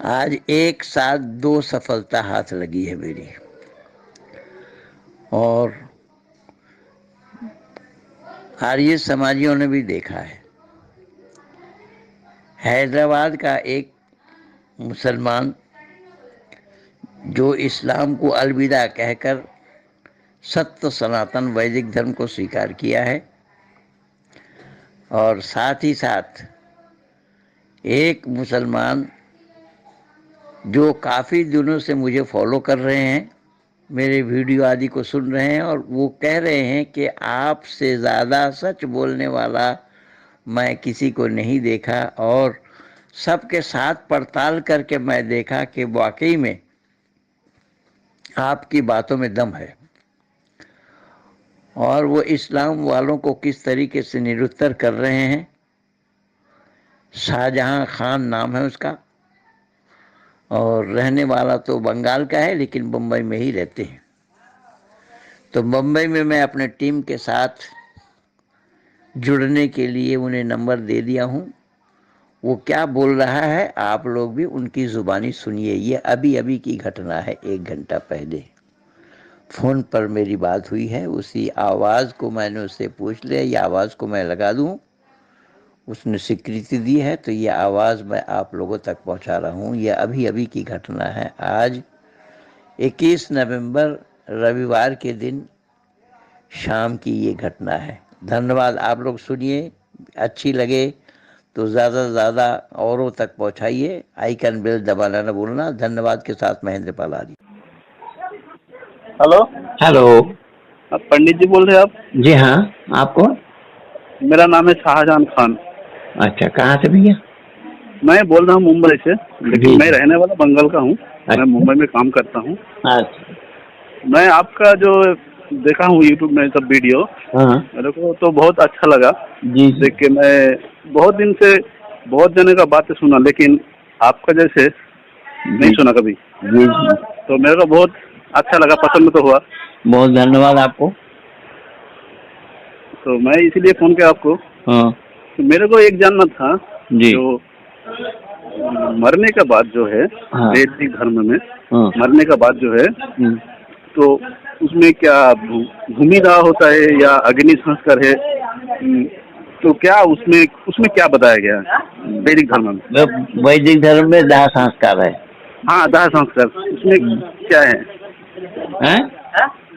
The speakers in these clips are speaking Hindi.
आज एक साथ 2 सफलता हाथ लगी है मेरी। और आर्य समाजियों ने भी देखा है। हैदराबाद का एक मुसलमान जो इस्लाम को अलविदा कहकर सत्य सनातन वैदिक धर्म को स्वीकार किया है, और साथ ही साथ एक मुसलमान जो काफ़ी दिनों से मुझे फॉलो कर रहे हैं, मेरे वीडियो आदि को सुन रहे हैं, और वो कह रहे हैं कि आपसे ज़्यादा सच बोलने वाला मैं किसी को नहीं देखा, और सबके साथ पड़ताल करके मैं देखा कि वाकई में आपकी बातों में दम है। और वो इस्लाम वालों को किस तरीके से निरुत्तर कर रहे हैं। शाहजहां खान नाम है उसका, और रहने वाला तो बंगाल का है, लेकिन मुंबई में ही रहते हैं। तो मुंबई में मैं अपने टीम के साथ जुड़ने के लिए उन्हें नंबर दे दिया हूँ। वो क्या बोल रहा है आप लोग भी उनकी ज़ुबानी सुनिए। ये अभी अभी की घटना है, 1 घंटा पहले फ़ोन पर मेरी बात हुई है। उसी आवाज़ को मैंने उससे पूछ लिया, ये आवाज़ को मैं लगा दूँ। उसने स्वीकृति दी है, तो ये आवाज़ मैं आप लोगों तक पहुंचा रहा हूँ। ये अभी अभी की घटना है। आज 21 नवंबर रविवार के दिन शाम की ये घटना है। धन्यवाद। आप लोग सुनिए, अच्छी लगे तो ज़्यादा से ज़्यादा औरों तक पहुंचाइए। आइकन बेल दबाना न भूलना। धन्यवाद के साथ महेंद्र पलारी। हेलो। हेलो। आप पंडित जी बोल रहे हैं आप? जी हाँ, आप कौन? मेरा नाम है शाहजहां खान। अच्छा, कहाँ से भैया? मैं बोल रहा हूँ मुंबई से, जी लेकिन मैं रहने वाला बंगाल का हूँ। मैं अच्छा मुंबई में काम करता हूँ। अच्छा। मैं आपका जो देखा हूँ यूट्यूब में सब वीडियो, हाँ मेरे को तो बहुत अच्छा लगा जी जी देख के। मैं बहुत दिन से बहुत जने का बातें सुना, लेकिन आपका जैसे नहीं जी सुना कभी। जी जी। तो मेरे को बहुत अच्छा लगा, पसंद तो हुआ। बहुत धन्यवाद आपको। तो मैं इसीलिए फ़ोन किया आपको। हाँ तो मेरे को एक जानना था, जी। जो मरने के बाद जो है हाँ वैदिक धर्म में, हाँ। मरने के बाद जो है तो उसमें क्या भूमि दाह होता है या अग्नि संस्कार है? तो क्या उसमें उसमें क्या बताया गया है वैदिक धर्म में? वैदिक धर्म में दाह संस्कार है। हाँ, दाह संस्कार उसमें क्या है? हैं?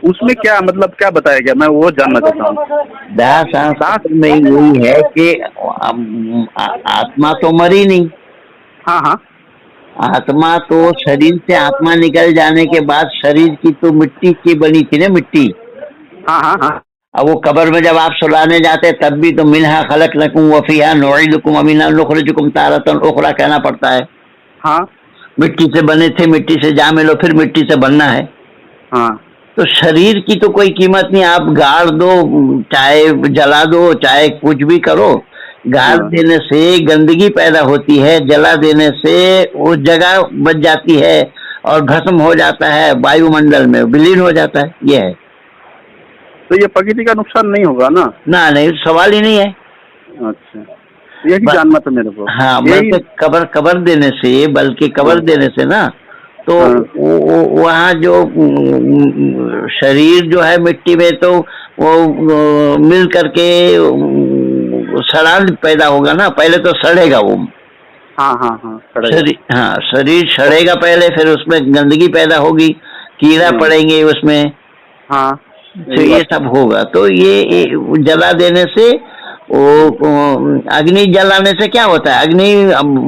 उसमें क्या मतलब क्या बताया गया, मैं वो जानना चाहता हूँ। दाह संस्कार में यही है कि आत्मा तो मरी नहीं। हाँ हाँ आत्मा तो शरीर से आत्मा निकल जाने के बाद शरीर की तो मिट्टी की बनी थी ना, मिट्टी। हाँ हाँ हाँ अब वो कब्र में जब आप सुलाने जाते तब भी तो मिन्हा खलकनकुम वफीहा नुईदुकुम वमिन्हा नुखरिजुकुम तारतन उखरा कहना पड़ता है। हाँ मिट्टी से बने थे, मिट्टी से जा मिलो, फिर मिट्टी से बनना है। हाँ तो शरीर की तो कोई कीमत नहीं। आप गाड़ दो, चाहे जला दो, चाहे कुछ भी करो। गाड़ हाँ। देने से गंदगी पैदा होती है, जला देने से वो जगह बच जाती है और भस्म हो जाता है, वायुमंडल में विलीन हो जाता है। ये है। तो ये प्रकृति का नुकसान नहीं होगा ना? ना नहीं, सवाल ही नहीं है। अच्छा, यही जानना था मेरे को। हाँ, यही। बल्कि कबर देने से, बल्कि कबर हाँ देने से ना, तो हाँ वहाँ जो शरीर जो है मिट्टी में, तो वो मिल करके सड़ांध पैदा होगा ना। पहले तो सड़ेगा वो हाँ हाँ हाँ शरीर। हाँ, शरीर सड़ेगा पहले, फिर उसमें गंदगी पैदा होगी, कीड़ा हाँ पड़ेंगे उसमें, हाँ, तो यही ये बात। सब होगा। तो ये जला देने से, वो अग्नि जलाने से क्या होता है, अग्नि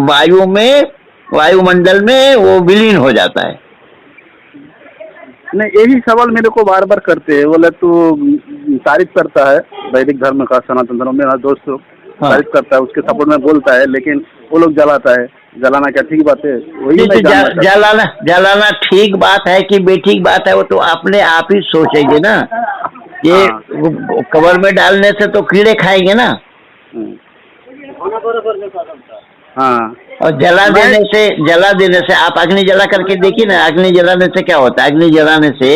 वायु में, वायुमंडल में वो विलीन हो जाता है। नहीं, यही सवाल मेरे को बार बार करते हैं। बोले तू तारीफ करता है वैदिक धर्म का, सनातन धर्म। मेरा दोस्त लोग हाँ, तारीफ करता है, उसके सपोर्ट में बोलता है, लेकिन वो लोग जलाता है। जलाना क्या ठीक बात है? वही मैं जानना चाहता हूँ। जलाना ठीक बात है कि बेठीक बात है, वो तो अपने आप ही सोचेंगे ना। ये हाँ कवर में डालने से तो कीड़े खाएंगे ना। हाँ। और जला देने से आप अग्नि जला करके देखिए ना। अग्नि जलाने से क्या होता है? अग्नि जलाने से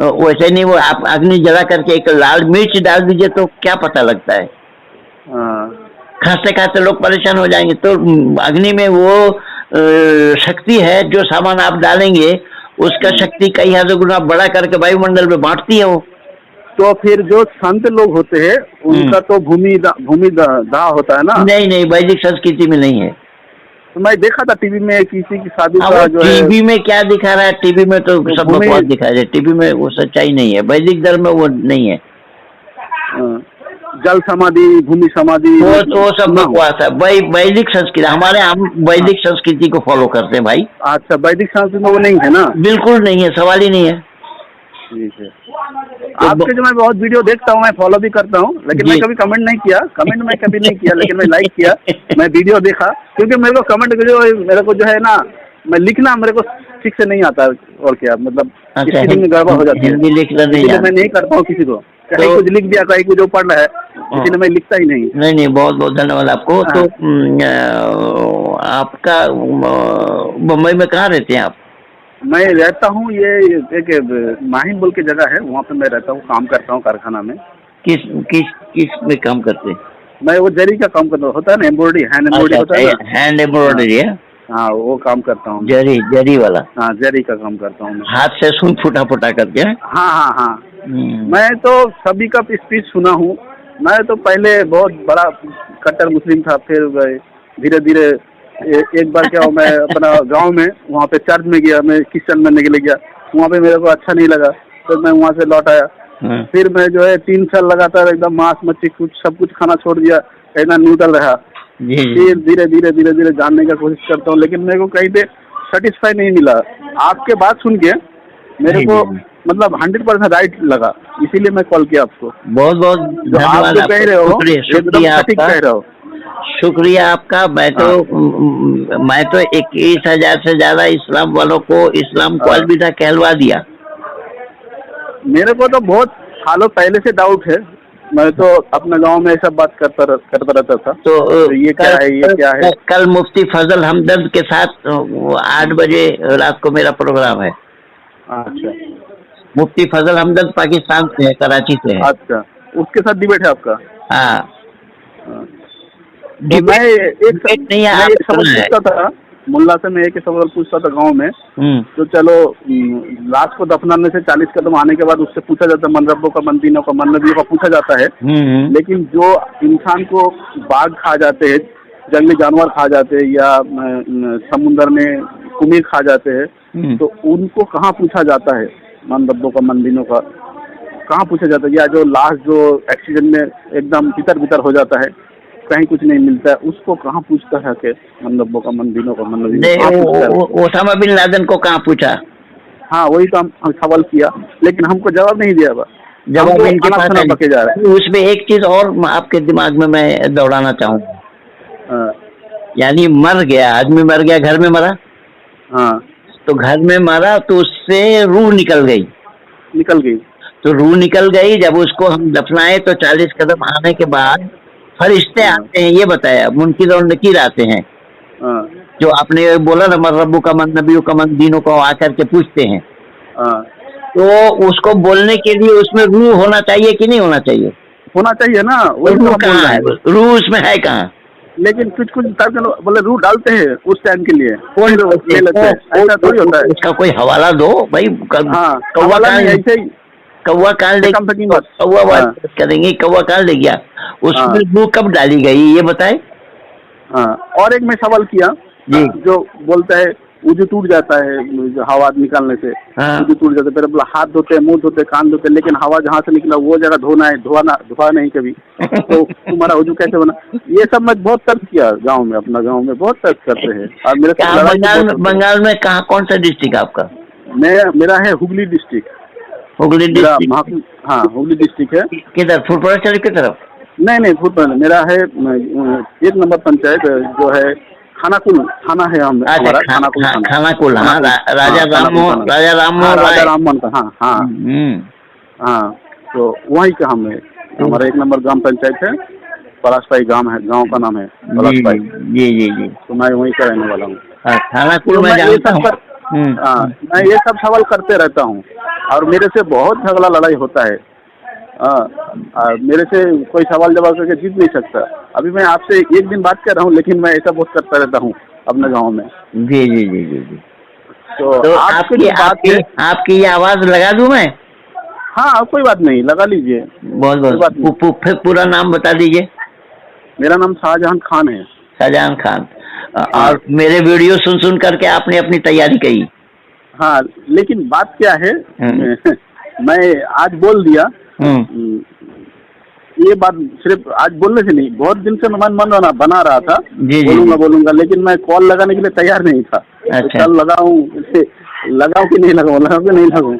वैसे नहीं, वो आप अग्नि जला करके एक लाल मिर्च डाल दीजिए तो क्या पता लगता है? हाँ खांसते खांसते लोग परेशान हो जाएंगे। तो अग्नि में वो शक्ति है, जो सामान आप डालेंगे उसका शक्ति कई हजार गुना बड़ा करके वायुमंडल में बांटती है वो। तो फिर जो संत लोग होते हैं उनका तो भूमि दाह होता है ना? नहीं नहीं, वैदिक संस्कृति में नहीं है। तो मैं देखा था टीवी में किसी की शादी हाँ, का वो जो है। टीवी में क्या दिखा रहा है, टीवी में तो सब बकवास दिखा रहा है, टीवी में वो सच्चाई नहीं है, वैदिक धर्म में वो नहीं है। जल समाधि, भूमि समाधि, वो सब बकवास है। वैदिक संस्कृति, हमारे हम वैदिक संस्कृति को फॉलो करते हैं भाई। अच्छा, वैदिक संस्कृति में वो नहीं है ना? बिल्कुल नहीं है, सवाल ही नहीं है। ठीक है। आपके जो मैं बहुत वीडियो देखता हूँ, मैं फॉलो भी करता हूँ, लेकिन मैं कभी कमेंट नहीं किया, लेकिन मैं लाइक किया, मैं वीडियो देखा, क्योंकि मेरे को कमेंट मेरे को जो है ना, मैं लिखना मेरे को ठीक से नहीं आता, और क्या मतलब स्पेलिंग में गड़बड़ हो जाती है, इसलिए मैं नहीं करता हूँ किसी को, कहीं कुछ लिख दिया, कहीं कुछ पढ़ रहा है, इसलिए मैं लिखता ही नहीं। नहीं, बहुत बहुत धन्यवाद आपको। तो आपका मुंबई में कहाँ रहते हैं आप? मैं रहता हूँ, ये एक माहिम बोल की जगह है, वहाँ पे मैं रहता हूँ, काम करता हूँ कारखाना में। किस में काम करते हैं? मैं वो जरी का काम करता हूँ, होता है ना एम्ब्रॉयडरी, हैंड एम्ब्रॉयडरी होता है ना? हैंड एम्ब्रॉयडरी है। हाँ, वो काम करता हूँ। जरी वाला? हाँ, जरी का काम करता हूँ मैं। हाथ से सुन फुटा करके? हाँ। मैं तो सभी का स्पीच सुना हूँ। मैं तो पहले बहुत बड़ा कट्टर मुस्लिम था, फिर धीरे धीरे एक बार क्या हुआ, मैं अपना गांव में वहाँ पे चर्च में गया, मैं क्रिश्चियन बनने के लिए गया, वहाँ पे मेरे को अच्छा नहीं लगा, तो मैं वहाँ से लौट आया। फिर मैं जो है 3 साल लगातार एकदम मांस मच्छी सब कुछ खाना छोड़ दिया, एकदम न्यूट्रल रहा। फिर धीरे धीरे जानने का कोशिश करता हूँ, लेकिन मेरे को कहीं पे सेटिस्फाई नहीं मिला। आपके बात सुन के मेरे को मतलब 100% राइट लगा, इसीलिए मैं कॉल किया आपको। बहुत बहुत धन्यवाद। आप कह रहे हो, शुक्रिया, कह रहे हो, शुक्रिया आपका। मैं तो 21,000 से ज्यादा इस्लाम वालों को इस्लाम को अलविदा कहलवा दिया। मेरे को तो बहुत सालों पहले से डाउट है, मैं तो अपने गांव में सब बात करता रहता था। तो ये क्या है, ये क्या है? कल मुफ्ती फजल हमदर्द के साथ 8 बजे रात को मेरा प्रोग्राम है। अच्छा, मुफ्ती फजल हमदर्द पाकिस्तान से है, कराची से है। अच्छा, उसके साथ डिबेट है आपका? हाँ। मैं एक सवाल पूछता था मुल्ला से, मैं एक सवाल पूछता था गांव में, तो चलो लाश को दफनाने से 40 कदम आने के बाद उससे पूछा जाता है, मन रब्बों का, मन दीनों का, मन नबियों का पूछा जाता है। लेकिन जो इंसान को बाघ खा जाते हैं, जंगली जानवर खा जाते हैं, या समुद्र में कुमीर खा जाते हैं, तो उनको कहाँ पूछा जाता है? मन रब्बों का, मन दीनों का कहाँ पूछा जाता है? या जो लाश जो एक्सीडेंट में एकदम तितर हो जाता है, कहीं कुछ नहीं मिलता है, उसको कहाँ पूछता है कि मन रब्बों का, मन दीनों का, मन नबियों? ओसामा बिन लादेन को कहाँ पूछा? हाँ, वही तो हम सवाल किया, लेकिन हमको जवाब नहीं दिया। जवाब इनके पास बके जा रहा है। उसमें एक चीज और आपके दिमाग में मैं दौड़ाना चाहूँगा। यानी मर गया आदमी, मर गया, घर में मरा। हाँ, तो घर में मरा तो उससे रूह निकल गई। तो रूह निकल गई, जब उसको हम दफनाए तो 40 कदम आने के बाद फरिश्ते आते हैं, ये बताया, मुनकिर और नकीर आते हैं। जो आपने बोला ना, मन रब्बू का, मन नबियों का, मन दीनों को आकर के पूछते हैं। तो उसको बोलने के लिए उसमें रूह होना चाहिए कि नहीं होना चाहिए? होना चाहिए ना। रूह कहाँ है? रूह उसमें है कहाँ? लेकिन कुछ बोले रूह डालते हैं उस टाइम के लिए, कौन ले लेते हैं, ऐसा थोड़ी होता है। उसका कोई हवाला दो भाई। कौवा कान ले, कौवा बात करेंगे, कौवा कान ले गया, उसमें रूह कब डाली गई ये बताए। हाँ, और एक मैं सवाल किया जी, जो बोलता है वजू टूट जाता है हवा निकालने से। हाँ, वजू टूट जाता है, फिर हाथ धोते हैं, मुंह धोते, कान धोते, लेकिन हवा जहाँ से निकला वो जगह धोआ नहीं कभी। तो तुम्हारा वजू कैसे बना? ये सब मैं बहुत तर्क किया गांव में, अपना गांव में बहुत तर्क करते हैं। और मेरे बंगाल में कहाँ, कौन सा डिस्ट्रिक्ट आपका? मेरा है हुगली डिस्ट्रिक्ट। हुगली डिस्ट्रिक्ट? हाँ, हुगली डिस्ट्रिक्ट है। किधर, फुलपुरा की तरफ? नहीं, फुलपुरा मेरा है 1 नंबर पंचायत जो है खानाकुल थाना है। हमारा खानाकुल। हाँ, राजा राममोहन का। हाँ, तो वहीं का हम है। हमारा 1 नंबर ग्राम पंचायत है, पलाशपाई गांव है, गांव का नाम है पलाशपाई। जी। तो मैं वहीं का रहने वाला हूँ, खानाकुल में जानता हूँ। मैं ये सब सवाल करते रहता हूँ, और मेरे से बहुत झगड़ा लड़ाई होता है। मेरे से कोई सवाल जवाब करके जीत नहीं सकता। अभी मैं आपसे एक दिन बात कर रहा हूँ, लेकिन मैं ऐसा बहुत करता रहता हूँ, अपने गांव में। जी जी जी जी जी। तो तो आपकी आपकी जो बात आपकी है, आपकी ये आवाज लगा दूं मैं? हाँ कोई बात नहीं, लगा लीजिए, बहुत कोई बात नहीं। बहुत फिर पूरा नाम बता दीजिए। मेरा नाम शाहजहां खान है। शाहजहां खान। हाँ और मेरे वीडियो सुन सुन करके आपने अपनी तैयारी की? हाँ, लेकिन बात क्या है, हम्म मैं आज बोल दिया। हम्म। ये बात सिर्फ आज बोलने से नहीं, बहुत दिन से मैं मन बना रहा था, जी जी बोलूंगा जी। बोलूंगा, लेकिन मैं कॉल लगाने के लिए तैयार नहीं था। तो अच्छा। चल लगाऊं, लगाऊं कि नहीं लगाऊं, लगाऊं कि नहीं लगाऊं,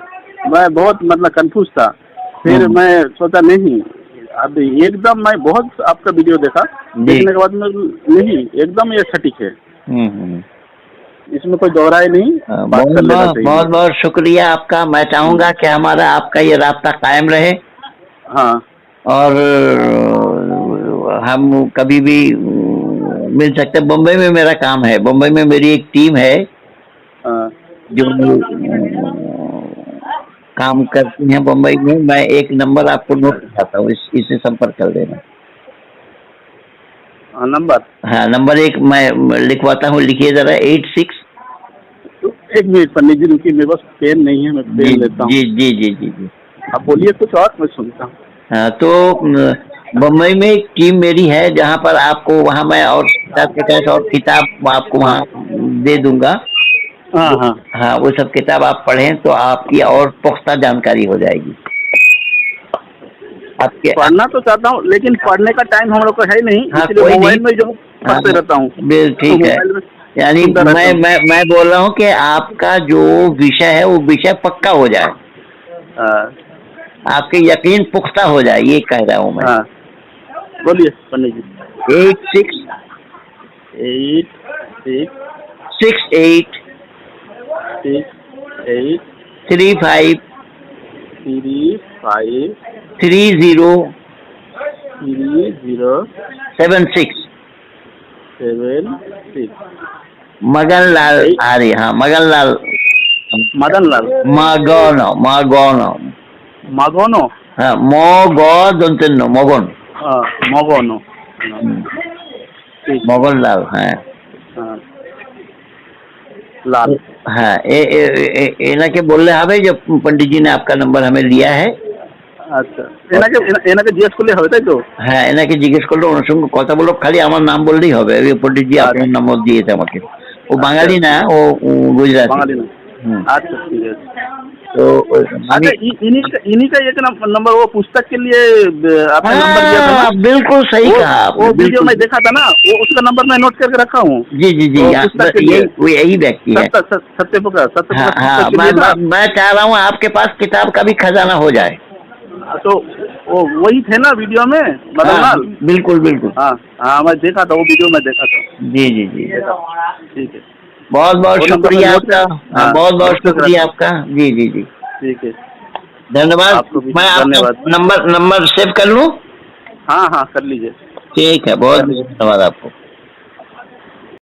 मैं बहुत मतलब कंफ्यूज था। फिर हम्म मैं सोचा नहीं, अब एकदम मैं बहुत आपका वीडियो देखा, जी। देखने के बाद में नहीं, एकदम ये सटीक है, हम्म। इसमें कोई दोहराई नहीं, बात बहुत कर लेना बहुत चाहिए। बहुत बहुत शुक्रिया आपका। मैं चाहूंगा कि हमारा आपका ये रास्ता कायम रहे, हाँ और हम कभी भी मिल सकते हैं। बम्बई में मेरा काम है, बम्बई में मेरी एक टीम है हाँ जो काम करती है बम्बई में। मैं एक नंबर आपको नोट कराता हूँ, इससे संपर्क कर देना। हाँ, नंबर। हाँ, नंबर एक मैं लिखवाता हूँ, लिखिए जरा। 86। तो एक मिनट पंडित जी रुकिए, मेरे पास पेन नहीं है, मैं जी पेन लेता हूँ। जी जी जी जी जी। आप बोलिए कुछ और, मैं सुनता हूँ। हाँ, तो बम्बई में एक टीम मेरी है जहाँ पर आपको, वहाँ मैं और सर्टिफिकेट और किताब आपको हाँ वहाँ दे दूंगा। हाँ हाँ, हाँ, वो सब किताब आप पढ़ें तो आपकी और पुख्ता जानकारी हो जाएगी आपके। पढ़ना तो चाहता हूँ, लेकिन पढ़ने का टाइम हम लोग को है नहीं, हाँ, इसलिए कोई नहीं। मोबाइल में जो हाँ, पढ़ते रहता हूँ, ठीक है। मोबाइल में यानी सुनता रहता मैं हूँ। मैं मैं बोल रहा हूँ कि आपका जो विषय है वो विषय पक्का हो जाए, हाँ आपके यकीन पुख्ता हो जाए, ये कह रहा हूँ मैं। हाँ, बोलिए पंडित जी। 86 8 68 6 8 35 3 5 30 3 0 76। 7 6। मगन लाल आर्य। हाँ, मगन लाल। मदन लाल मागोनो मागोनो। मागोनो। हाँ, मोगो दंतनो मगन। हाँ मोगोनो, ठीक। मगन लाल। हाँ हाँ लाल। हाँ, एना के बोलने हवे जो पंडित जी ने आपका नंबर हमें लिया है। আচ্ছা, এনাকে জিজ্ঞেস করলে হবে তাই তো? হ্যাঁ, এনাকে জিজ্ঞেস করলে ওনার সঙ্গে কথা বলো, খালি আমার নাম বললেই হবে। ওই পণ্ডিতজি আপনার আচ্ছা নম্বর দিয়েছে আমাকে। ও আচ্ছা বাঙালি না, ঠিক ও আছে, গুজরাটি। বাঙালি না। হুম। अच्छा ठीक है। तो अच्छा, আমি, इन्हीं का एक नंबर, वो पुस्तक के लिए आपने नंबर दिया था ना, हाँ बिल्कुल सही वो कहा वो आपने, वीडियो बिल्कुल। में देखा था ना, वो उसका नंबर मैं नोट करके रखा हूँ। जी जी जी। वो हाँ, पुस्तक के लिए, यही व्यक्ति है। सत्य प्रकाश हाँ हाँ, पुस्तक के लिए ना। मैं चाह रहा हूँ आपके पास किताब का भी खजाना हो जाए। तो वो वही थे ना वीडियो में, मदन हाँ, लाल। बिल्कुल बिल्कुल। हाँ हाँ, मैं देखा था, वो वीडियो में देखा था। जी जी जी। ठीक है, बहुत बहुत वो नंबर में शुक्रिया नोट आपका। कर, हाँ, हाँ बहुत बहुत नोट करके शुक्रिया रखा हूँ। आपका। जी जी जी। ठीक है, धन्यवाद। आपको भी मैं आपका धन्यवाद। नंबर नंबर सेव कर लूँ? हाँ हाँ कर लीजिए, ठीक है, बहुत कर लीजिए। बहुत धन्यवाद आपको।